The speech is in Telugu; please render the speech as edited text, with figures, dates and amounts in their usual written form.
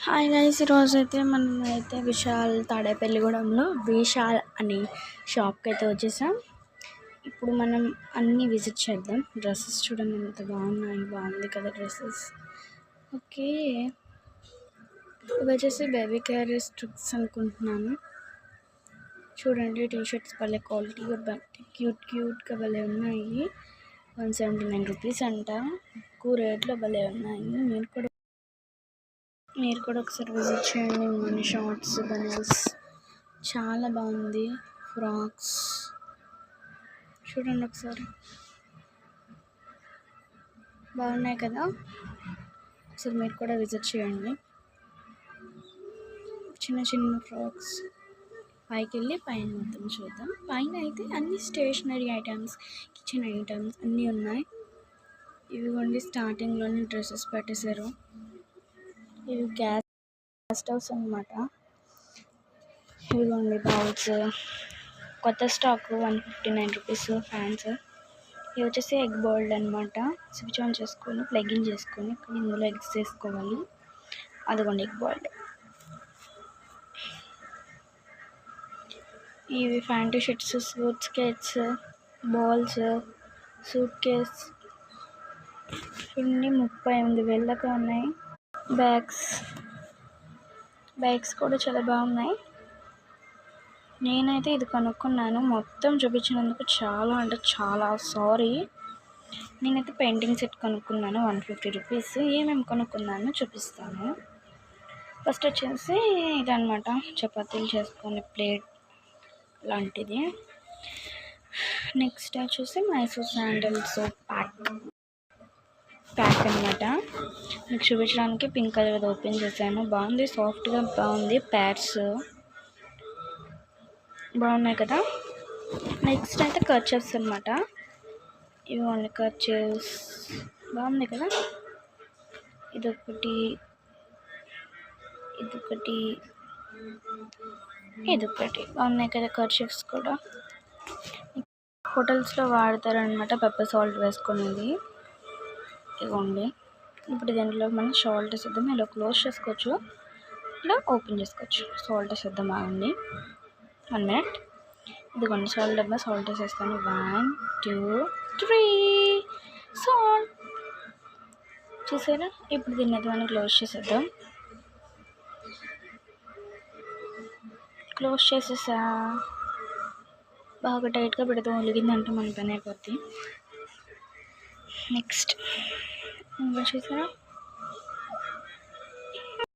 హాయ్ గైస్, ఈరోజైతే మనమైతే విశాల్ తాడేపల్లిగూడెంలో విశాల్ అనే షాప్కి అయితే వచ్చేసాం. ఇప్పుడు మనం అన్నీ విజిట్ చేద్దాం. డ్రెస్సెస్ చూడండి ఎంత బాగున్నాయి, బాగుంది కదా డ్రెస్సెస్. ఓకే, ఇవి వచ్చేసి బేబీ కేర్ స్ట్రిక్స్ అనుకుంటున్నాను. చూడండి టీషర్ట్స్ భలే క్వాలిటీగా క్యూట్గా భలే ఉన్నాయి. 179 రూపీస్ అంట. ఎక్కువ రేట్లో భలే ఉన్నాయి. మీరు కూడా ఒకసారి విజిట్ చేయండి. మన షార్ట్స్, బనీల్స్ చాలా బాగుంది. ఫ్రాక్స్ చూడండి ఒకసారి, బాగున్నాయి కదా. ఒకసారి మీరు కూడా విజిట్ చేయండి. చిన్న చిన్న ఫ్రాక్స్. పైకి వెళ్ళి పైన మొత్తం చూద్దాం. పైన అయితే అన్ని స్టేషనరీ ఐటమ్స్, కిచెన్ ఐటమ్స్ అన్నీ ఉన్నాయి. ఇవిగోండి స్టార్టింగ్లోనే డ్రెస్సెస్ పెట్టేశారు. ఇవి గ్యాస్ స్టవ్స్ అన్నమాట. ఇదిగోండి బౌల్స్, కొత్త స్టాక్ 159 రూపీస్. ఫ్యాన్స్ ఇవి వచ్చేసి ఎగ్ బౌల్డ్ అనమాట. స్విచ్ ఆన్ చేసుకొని ప్లగ్ ఇన్ చేసుకొని ఇందులో ఎగ్స్ వేసుకోవాలి. అదిగోండి ఎగ్ బౌల్డ్. ఇవి ఫ్యాంటీ shirts, suitcases, balls, suitcase ఇన్ని 38,000 దాకా ఉన్నాయి. బ్యాగ్స్ కూడా చాలా బాగున్నాయి. నేనైతే ఇది కొనుక్కున్నాను. మొత్తం చూపించినందుకు చాలా అంటే చాలా సారీ. నేనైతే పెయింటింగ్ సెట్ కొనుక్కున్నాను 150 రూపీస్. ఏమేమి కొనుక్కున్నానో చూపిస్తాను. ఫస్ట్ వచ్చేసి ఇదనమాట, చపాతీలు చేసుకునే ప్లేట్ లాంటిది. నెక్స్ట్ వచ్చేసి మైసూర్ శాండల్ సోప్ ప్యాక్ అనమాట. మీకు చూపించడానికి పింక్ కలర్ ఓపెన్ చేశాను. బాగుంది, సాఫ్ట్గా బాగుంది. ప్యాడ్స్ బాగున్నాయి కదా. నెక్స్ట్ అయితే కర్చీఫ్స్ అనమాట. ఇవి ఓన్లీ కర్చీఫ్స్ బాగున్నాయి కదా. ఇదొకటి బాగున్నాయి కదా కర్చీఫ్స్ కూడా. హోటల్స్లో వాడతారనమాట పెప్పర్ సాల్ట్ వేసుకునేది. ఇవ్వండి. ఇప్పుడు దీంట్లో మనం సాల్ట్ వేసేద్దాం. ఇలా క్లోజ్ చేసుకోవచ్చు, ఇలా ఓపెన్ చేసుకోవచ్చు. సాల్ట్ వేసేద్దాం. బాగుంది. 1 మినిట్. ఇదిగోండి సాల్ట్ డబ్బా. సాల్ట్ వేసేస్తాను. 1 2 3 సాల్ట్. చూసారా. ఇప్పుడు దీన్ని అయితే మనం క్లోజ్ చేసేద్దాం. క్లోజ్ చేసేసా. బాగా టైట్గా పెడతాం. ఒలిగిందంటే మన పని అయిపోద్ది. నెక్స్ట్ ఇంకా చూసారా,